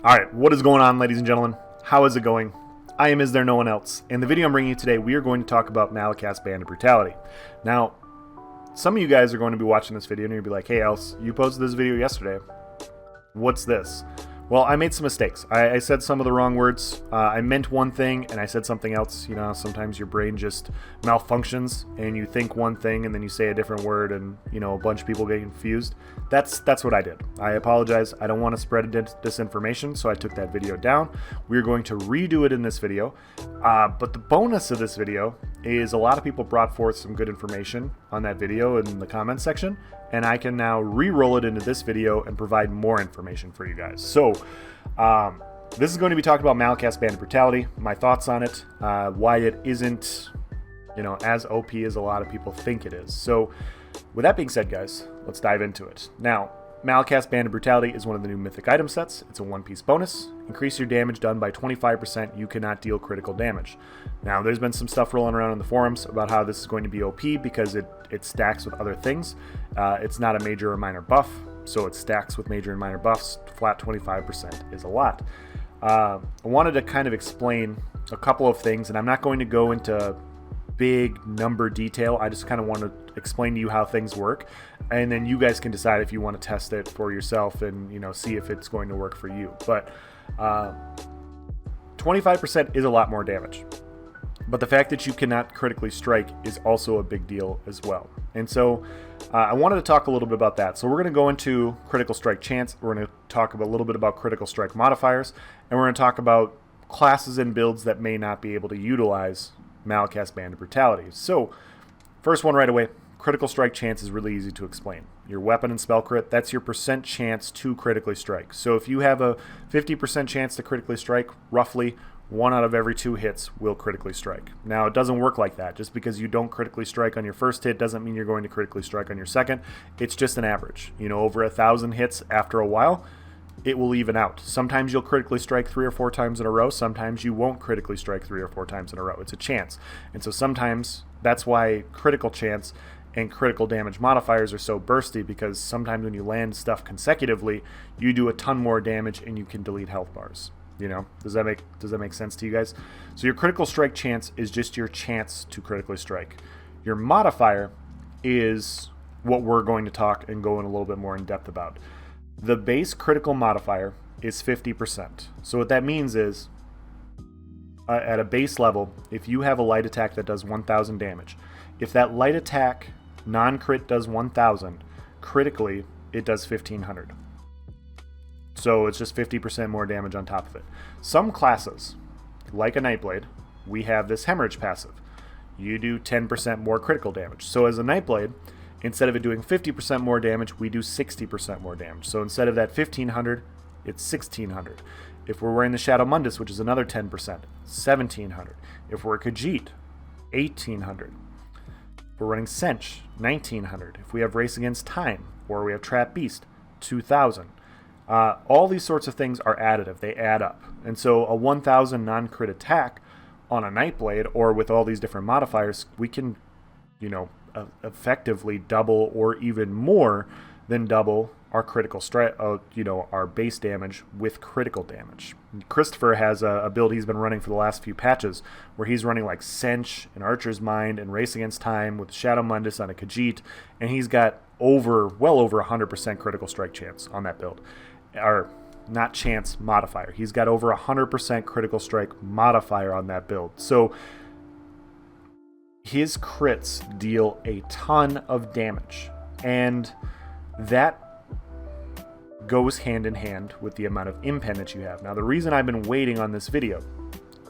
Alright, what is going on, ladies and gentlemen? How is it going? I am Is There No One Else? In the video I'm bringing you today, we are going to talk about Malacath's Band of Brutality. Now, some of you guys are going to be watching this video and you'll be like, hey Else, you posted this video yesterday. What's this? Well, I made some mistakes. I said some of the wrong words. I meant one thing and I said something else. You know, sometimes your brain just malfunctions and you think one thing and then you say a different word and, you know, a bunch of people get confused. That's what I did. I apologize. I don't want to spread disinformation, so I took that video down. We're going to redo it in this video. But the bonus of this video is a lot of people brought forth some good information on that video in the comments section, and I can now re-roll it into this video and provide more information for you guys. So this is going to be talking about Malacath's Band of Brutality, my thoughts on it, why it isn't, you know, as OP as a lot of people think it is. So with that being said, guys, let's dive into it. Now, Malacath's Band of Brutality is one of the new Mythic item sets. It's a one-piece bonus. Increase your damage done by 25%. You cannot deal critical damage. Now, there's been some stuff rolling around in the forums about how this is going to be OP because it stacks with other things. It's not a major or minor buff, so it stacks with major and minor buffs. Flat 25% is a lot. I wanted to kind of explain a couple of things, and I'm not going to go into big number detail. I just kind of want to explain to you how things work, and then you guys can decide if you want to test it for yourself and, you know, see if it's going to work for you. But 25% is a lot more damage, but the fact that you cannot critically strike is also a big deal as well. And so I wanted to talk a little bit about that. So we're going to go into critical strike chance. We're going to talk a little bit about critical strike modifiers, and we're going to talk about classes and builds that may not be able to utilize Malacath's Band of Brutality. So first one right away, critical strike chance is really easy to explain. Your weapon and spell crit, that's your percent chance to critically strike. So if you have a 50% chance to critically strike, roughly 1 out of every 2 hits will critically strike. Now, it doesn't work like that. Just because you don't critically strike on your first hit doesn't mean you're going to critically strike on your second. It's just an average. You know, over 1,000 hits after a while, it will even out. Sometimes you'll critically strike 3 or 4 times in a row. Sometimes you won't critically strike 3 or 4 times in a row. It's a chance. And so sometimes that's why critical chance and critical damage modifiers are so bursty, because sometimes when you land stuff consecutively, you do a ton more damage and you can delete health bars. You know, does that make sense to you guys? So your critical strike chance is just your chance to critically strike. Your modifier is what we're going to talk and go in a little bit more in depth about. The base critical modifier is 50%. So what that means is, at a base level, if you have a light attack that does 1,000 damage, if that light attack non-crit does 1,000, critically it does 1,500. So it's just 50% more damage on top of it. Some classes, like a Nightblade, we have this hemorrhage passive. You do 10% more critical damage. So as a Nightblade, instead of it doing 50% more damage, we do 60% more damage. So instead of that 1,500, it's 1,600. If we're wearing the Shadow Mundus, which is another 10%, 1,700. If we're a Khajiit, 1,800. If we're running Sench, 1,900. If we have Race Against Time, or we have Trap Beast, 2,000. All these sorts of things are additive. They add up. And so a 1,000 non-crit attack on a Nightblade, or with all these different modifiers, we can, you know, effectively double or even more than double our critical strike, you know, our base damage with critical damage. Christopher has a build he's been running for the last few patches where he's running like Sench and Archer's Mind and Race Against Time with Shadow Mundus on a Khajiit, and he's got well over 100% critical strike chance on that build. Or not chance, modifier. He's got over 100% critical strike modifier on that build. So his crits deal a ton of damage, and that goes hand in hand with the amount of impen that you have. Now, the reason I've been waiting on this video,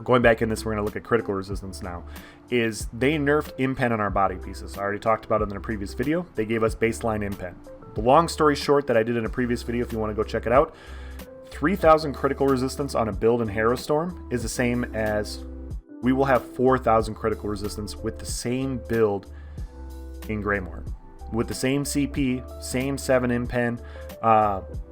going back in this, we're going to look at critical resistance now, is they nerfed impen on our body pieces. I already talked about it in a previous video. They gave us baseline impen. The long story short that I did in a previous video, if you want to go check it out, 3,000 critical resistance on a build in Harrowstorm is the same as we will have 4,000 critical resistance with the same build in greymoor. With the same CP, same 7 impen,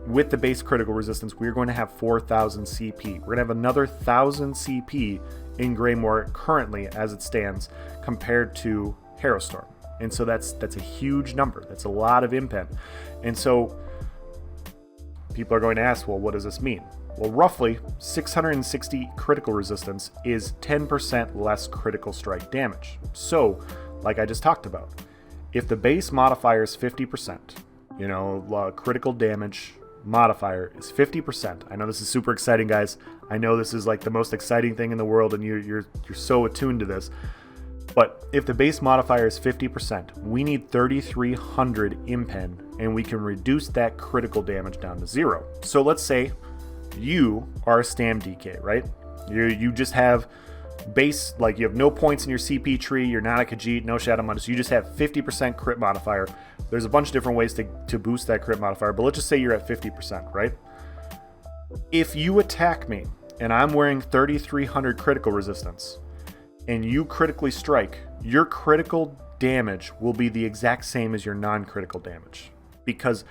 with the base critical resistance, we're going to have 4,000 CP. We're going to have another 1,000 CP in greymoor currently as it stands compared to Harrowstorm. And so that's a huge number. That's a lot of impen. And so people are going to ask, well, what does this mean? Well, roughly 660 critical resistance is 10% less critical strike damage. So, like I just talked about, if the base modifier is 50%, critical damage modifier is 50%. I know this is super exciting, guys. I know this is like the most exciting thing in the world, and you're so attuned to this. But if the base modifier is 50%, we need 3,300 impen, and we can reduce that critical damage down to 0. So let's say you are a Stam DK, right? You just have base, like you have no points in your CP tree, you're not a Khajiit, no Shadow Mudus, you just have 50% crit modifier. There's a bunch of different ways to boost that crit modifier, but let's just say you're at 50%, right? If you attack me and I'm wearing 3,300 critical resistance and you critically strike, your critical damage will be the exact same as your non-critical damage. Because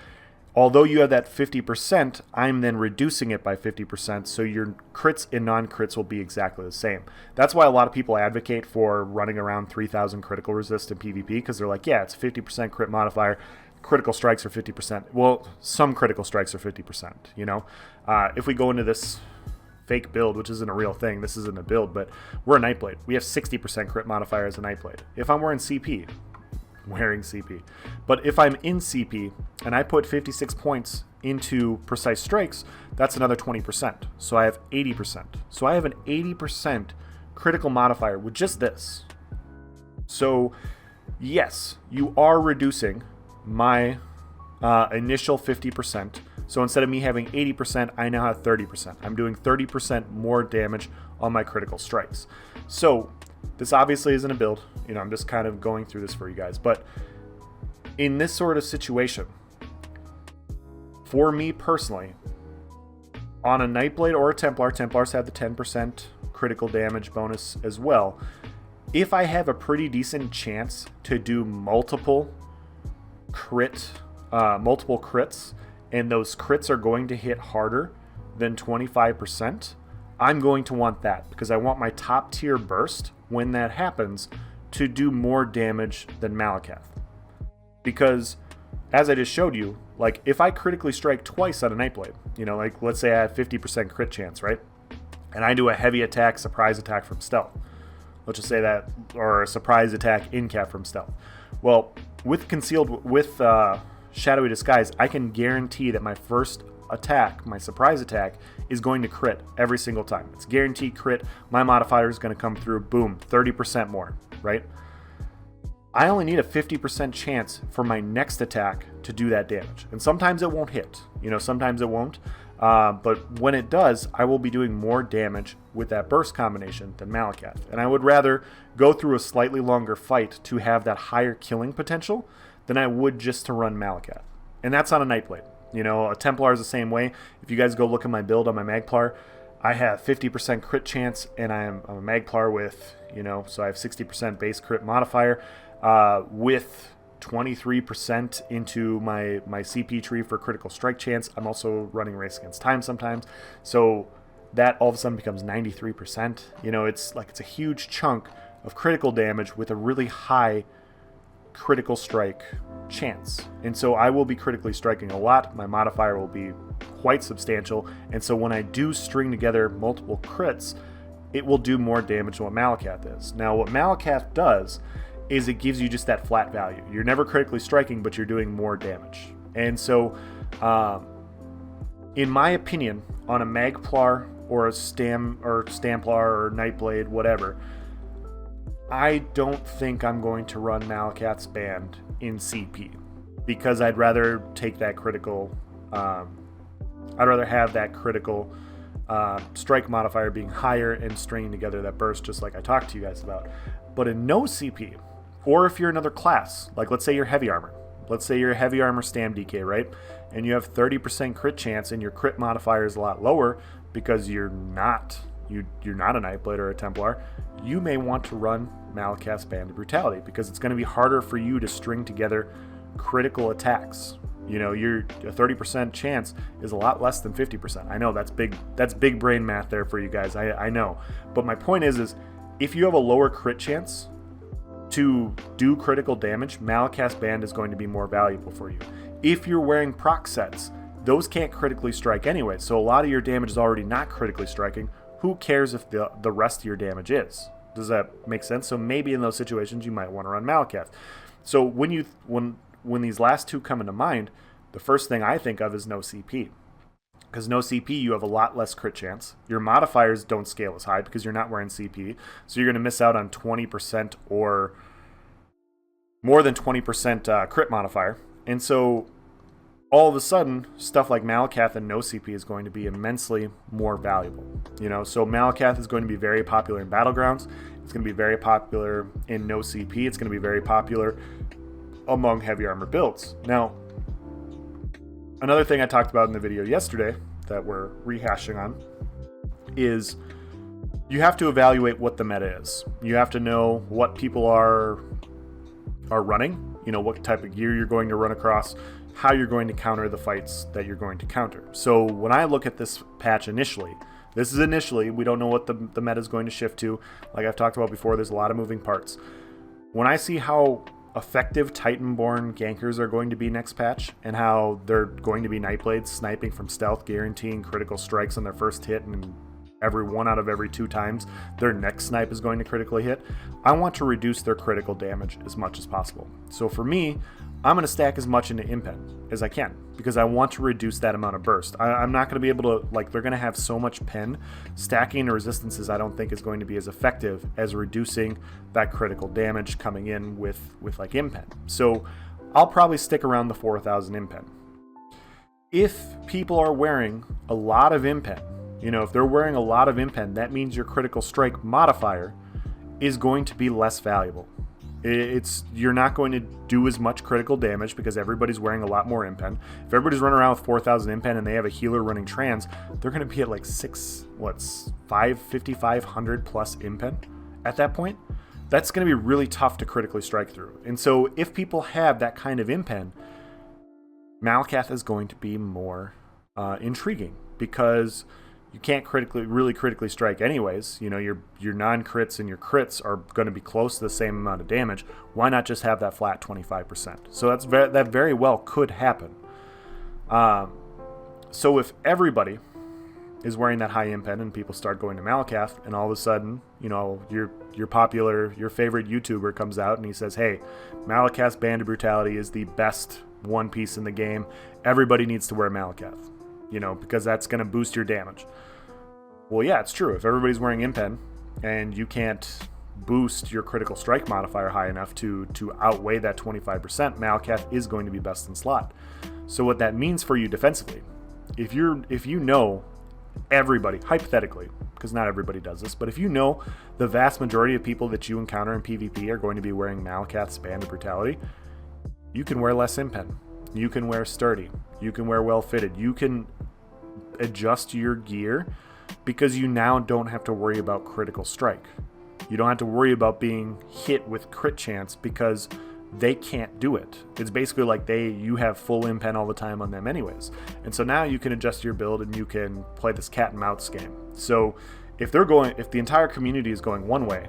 although you have that 50%, I'm then reducing it by 50%, so your crits and non-crits will be exactly the same. That's why a lot of people advocate for running around 3,000 critical resist in PvP, because they're like, yeah, it's 50% crit modifier, critical strikes are 50%. Well, some critical strikes are 50%, If we go into this fake build, which isn't a real thing, this isn't a build, but we're a Nightblade. We have 60% crit modifier as a Nightblade. If I'm wearing CP, but if I'm in CP and I put 56 points into precise strikes, that's another 20%. So I have 80%. So I have an 80% critical modifier with just this. So yes, you are reducing my initial 50%. So instead of me having 80%, I now have 30%. I'm doing 30% more damage on my critical strikes. So this obviously isn't a build. I'm just kind of going through this for you guys. But in this sort of situation, for me personally, on a Nightblade or a Templar, Templars have the 10% critical damage bonus as well. If I have a pretty decent chance to do multiple crits, and those crits are going to hit harder than 25%, I'm going to want that, because I want my top tier burst, when that happens, to do more damage than Malacath. Because, as I just showed you, like, if I critically strike twice on a Nightblade, like, let's say I have 50% crit chance, right? And I do a heavy attack, surprise attack from stealth. Let's just say that, or a surprise attack in cap from stealth. Well, with Shadowy Disguise, I can guarantee that my first attack, my surprise attack, is going to crit every single time. It's guaranteed crit. My modifier is going to come through, boom, 30% more, right? I only need a 50% chance for my next attack to do that damage. And sometimes it won't hit, sometimes it won't. But when it does, I will be doing more damage with that burst combination than Malacath. And I would rather go through a slightly longer fight to have that higher killing potential than I would just to run Malacath. And that's on a Nightblade. A Templar is the same way. If you guys go look at my build on my Magplar, I have 50% crit chance, and I'm a Magplar with, so I have 60% base crit modifier with 23% into my CP tree for critical strike chance. I'm also running Race Against Time sometimes. So that all of a sudden becomes 93%. It's a huge chunk of critical damage with a really high critical strike chance. And so I will be critically striking a lot. My modifier will be quite substantial. And so when I do string together multiple crits, it will do more damage than what Malacath is. Now, what Malacath does is it gives you just that flat value. You're never critically striking, but you're doing more damage. And so, in my opinion, on a Magplar or a Stamplar or Nightblade, whatever, I don't think I'm going to run Malacath's band in CP, because I'd rather take that critical. I'd rather have that critical strike modifier being higher and stringing together that burst, just like I talked to you guys about. But in no CP, or if you're another class, like let's say you're heavy armor. Let's say you're a heavy armor Stam DK, right? And you have 30% crit chance, and your crit modifier is a lot lower because you're not a Nightblade or a Templar. You may want to run Malacath's Band of Brutality, because it's going to be harder for you to string together critical attacks. Your 30% chance is a lot less than 50%. I know that's big brain math there for you guys. I know. But my point is if you have a lower crit chance to do critical damage, Malacath's Band is going to be more valuable for you. If you're wearing proc sets those can't critically strike anyway. So a lot of your damage is already not critically striking. Who cares if the rest of your damage is? Does that make sense? So maybe in those situations you might want to run Malacath. So when these last two come into mind, the first thing I think of is no CP. Because no CP, you have a lot less crit chance. Your modifiers don't scale as high because you're not wearing CP. So you're going to miss out on 20% or more than 20% crit modifier. And so all of a sudden, stuff like Malacath and no CP is going to be immensely more valuable. So Malacath is going to be very popular in Battlegrounds. It's going to be very popular in no CP. It's going to be very popular among heavy armor builds. Now, another thing I talked about in the video yesterday that we're rehashing on is you have to evaluate what the meta is. You have to know what people are running, what type of gear you're going to run across, how you're going to counter the fights that you're going to counter. So when I look at this patch initially, we don't know what the meta is going to shift to. Like I've talked about before, there's a lot of moving parts. When I see how effective Titanborn gankers are going to be next patch, and how they're going to be Nightblades sniping from stealth, guaranteeing critical strikes on their first hit, and every 1 out of every 2 times their next snipe is going to critically hit, I want to reduce their critical damage as much as possible. So for me, I'm going to stack as much into Impen as I can, because I want to reduce that amount of burst. I'm not going to be able to, they're going to have so much pen. Stacking the resistances I don't think is going to be as effective as reducing that critical damage coming in with Impen. So I'll probably stick around the 4,000 Impen. If people are wearing a lot of Impen, if they're wearing a lot of Impen, that means your critical strike modifier is going to be less valuable. You're not going to do as much critical damage because everybody's wearing a lot more Impen. If everybody's running around with 4,000 Impen and they have a healer running trans, they're going to be at 5,500 plus Impen at that point. That's going to be really tough to critically strike through. And so if people have that kind of Impen, Malacath is going to be more intriguing, because you can't really critically strike anyways. Your non-crits and your crits are going to be close to the same amount of damage. Why not just have that flat 25%? So that very well could happen. So if everybody is wearing that high Impen and people start going to Malacath, and all of a sudden, your favorite YouTuber comes out and he says, hey, Malacath's Band of Brutality is the best one piece in the game. Everybody needs to wear Malacath. Because that's going to boost your damage. Well, yeah, it's true. If everybody's wearing Impen and you can't boost your critical strike modifier high enough to outweigh that 25%, Malacath is going to be best in slot. So what that means for you defensively, if you know everybody, hypothetically, because not everybody does this, but if you know the vast majority of people that you encounter in PvP are going to be wearing Malacath's Band of Brutality, you can wear less Impen. You can wear sturdy. You can wear well fitted. You can adjust your gear because you now don't have to worry about critical strike. You don't have to worry about being hit with crit chance because they can't do it. It's basically like you have full Impen all the time on them anyways. And so now you can adjust your build and you can play this cat and mouse game. So if the entire community is going one way,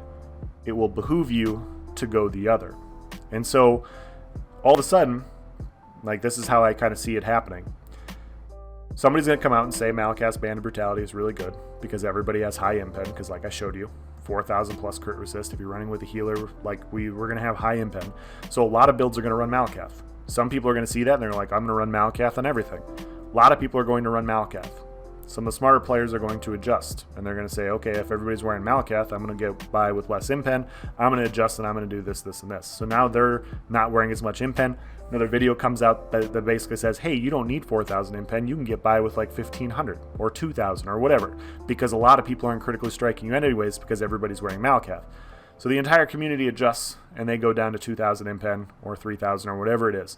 it will behoove you to go the other. And so all of a sudden, this is how I kind of see it happening. Somebody's going to come out and say Malacath's Band of Brutality is really good because everybody has high Impen, because like I showed you, 4,000 plus crit resist. If you're running with a healer, we're going to have high Impen. So a lot of builds are going to run Malacath. Some people are going to see that and they're like, I'm going to run Malacath on everything. A lot of people are going to run Malacath. Some of the smarter players are going to adjust, and they're going to say, okay, if everybody's wearing Malacath, I'm going to get by with less Impen. I'm going to adjust, and I'm going to do this, this, and this. So now they're not wearing as much Impen. Another video comes out that basically says, hey, you don't need 4,000 Impen. You can get by with 1,500 or 2,000 or whatever, because a lot of people aren't critically striking you anyways because everybody's wearing Malacath. So the entire community adjusts, and they go down to 2,000 Impen or 3,000 or whatever it is.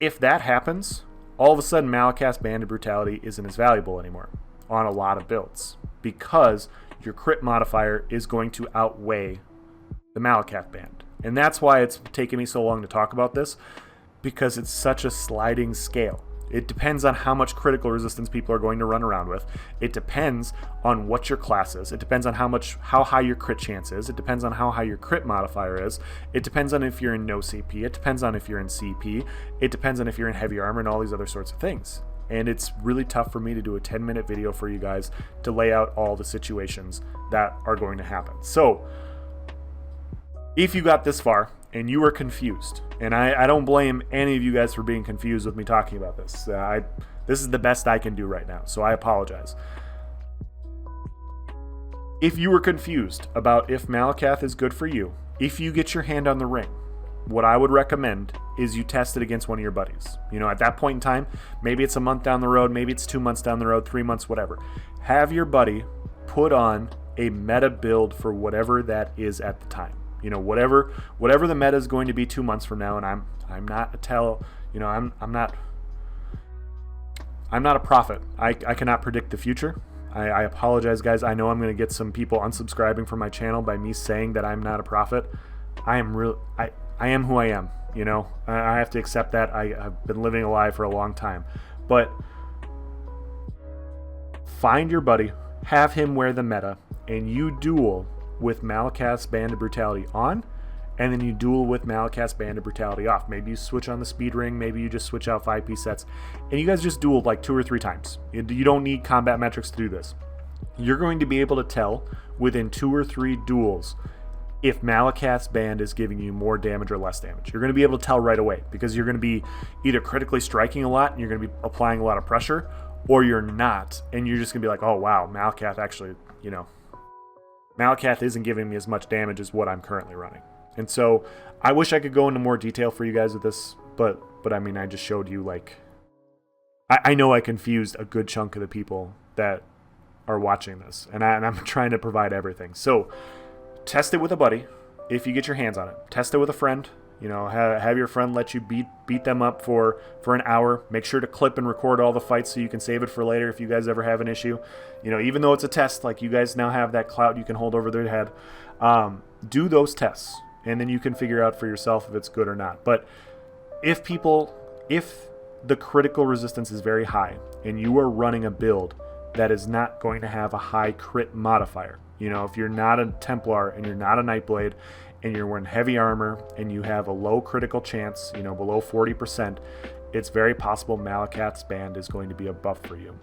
If that happens, all of a sudden Malacath's Band of Brutality isn't as valuable anymore on a lot of builds, because your crit modifier is going to outweigh the Malacath band. And that's why it's taken me so long to talk about this, because it's such a sliding scale. It depends on how much critical resistance people are going to run around with. It depends on what your class is. It depends on how high your crit chance is. It depends on how high your crit modifier is. It depends on if you're in no CP. It depends on if you're in CP. It depends on if you're in heavy armor and all these other sorts of things. And it's really tough for me to do a 10-minute video for you guys to lay out all the situations that are going to happen. So if you got this far and you were confused, and I don't blame any of you guys for being confused with me talking about this. This is the best I can do right now, so I apologize. If you were confused about if Malacath is good for you, if you get your hand on the ring, what I would recommend is you test it against one of your buddies. You know, at that point in time, maybe it's a month down the road, maybe it's 2 months down the road, 3 months, whatever. Have your buddy put on a meta build for whatever that is at the time. You know, whatever the meta is going to be 2 months from now, and I'm not a prophet. I cannot predict the future. I apologize, guys. I know I'm going to get some people unsubscribing from my channel by me saying that I'm not a prophet. I am who I am. You know, I have to accept that. I've been living a lie for a long time. But find your buddy, have him wear the meta, and you duel with Malacath's Band of Brutality on, and then you duel with Malacath's Band of Brutality off. Maybe you switch on the speed ring, maybe you just switch out 5-piece sets, and you guys just dueled like 2 or 3 times. You don't need combat metrics to do this. You're going to be able to tell within 2 or 3 duels if Malacath's band is giving you more damage or less damage. You're going to be able to tell right away, because you're going to be either critically striking a lot and you're going to be applying a lot of pressure, or you're not, and you're just going to be like, oh wow, Malacath actually, you know, Malacath isn't giving me as much damage as what I'm currently running. And so I wish I could go into more detail for you guys with this, but I mean, I just showed you, like, I know I confused a good chunk of the people that are watching this, and I'm trying to provide everything. So test it with a buddy if you get your hands on it. Test it with a friend. You know, have your friend let you beat them up for an hour. Make sure to clip and record all the fights so you can save it for later if you guys ever have an issue. You know, even though it's a test, like, you guys now have that clout you can hold over their head. Do those tests, and then you can figure out for yourself if it's good or not. But if the critical resistance is very high and you are running a build that is not going to have a high crit modifier, you know, if you're not a Templar and you're not a Nightblade and you're wearing heavy armor and you have a low critical chance, you know, below 40%, it's very possible Malacath's band is going to be a buff for you.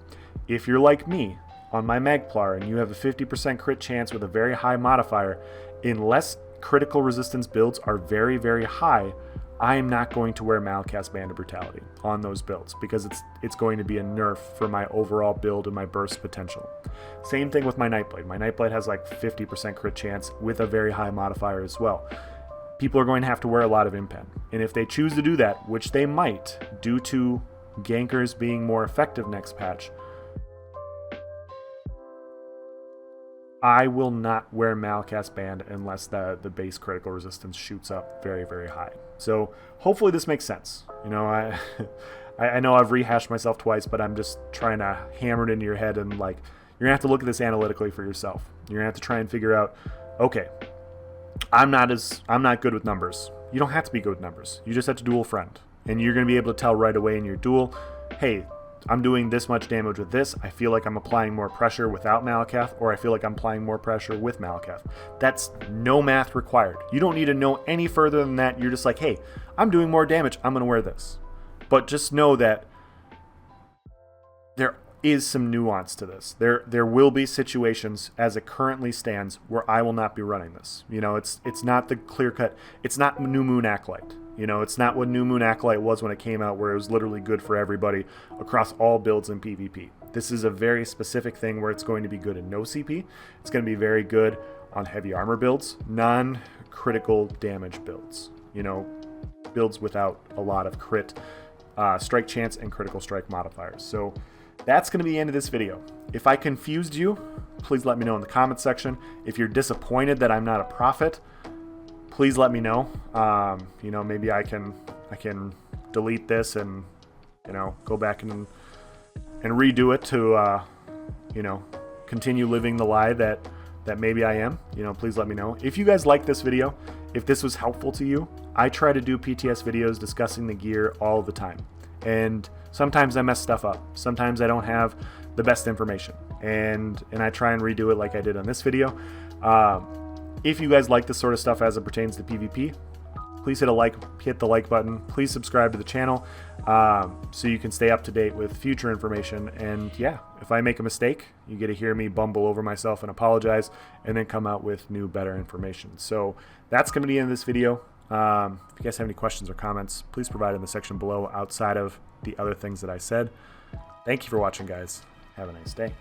If you're like me on my Magplar and you have a 50% crit chance with a very high modifier, unless critical resistance builds are very, very high, I am not going to wear Malacath's Band of Brutality on those builds, because it's going to be a nerf for my overall build and my burst potential. Same thing with my Nightblade. My Nightblade has like 50% crit chance with a very high modifier as well. People are going to have to wear a lot of impen, and if they choose to do that, which they might due to gankers being more effective next patch, I will not wear Malacath's band unless the base critical resistance shoots up very, very high. So hopefully this makes sense. You know, I know I've rehashed myself twice, but I'm just trying to hammer it into your head, and like, you're gonna have to look at this analytically for yourself. You're gonna have to try and figure out, okay, I'm not good with numbers. You don't have to be good with numbers. You just have to duel friend, and you're gonna be able to tell right away in your duel, hey, I'm doing this much damage with this. I feel like I'm applying more pressure without Malacath, or I feel like I'm applying more pressure with Malacath. That's no math required. You don't need to know any further than that. You're just like, hey, I'm doing more damage, I'm gonna wear this. But just know that there is some nuance to this. There will be situations as it currently stands where I will not be running this. You know, it's not the clear cut, it's not New Moon Acolyte. You know, it's not what New Moon Acolyte was when it came out, where it was literally good for everybody across all builds in PvP. This is a very specific thing where it's going to be good in no CP. It's going to be very good on heavy armor builds, non-critical damage builds. You know, builds without a lot of crit, strike chance, and critical strike modifiers. So that's going to be the end of this video. If I confused you, please let me know in the comment section. If you're disappointed that I'm not a prophet, please let me know. You know, maybe I can delete this and, you know, go back and redo it to you know, continue living the lie that maybe I am. You know, please let me know. If you guys like this video, if this was helpful to you, I try to do PTS videos discussing the gear all the time, and sometimes I mess stuff up. Sometimes I don't have the best information, and I try and redo it like I did on this video. If you guys like this sort of stuff as it pertains to PvP, please hit the like button. Please subscribe to the channel so you can stay up to date with future information. And yeah, if I make a mistake, you get to hear me bumble over myself and apologize, and then come out with new, better information. So that's going to be the end of this video. If you guys have any questions or comments, please provide in the section below outside of the other things that I said. Thank you for watching, guys. Have a nice day.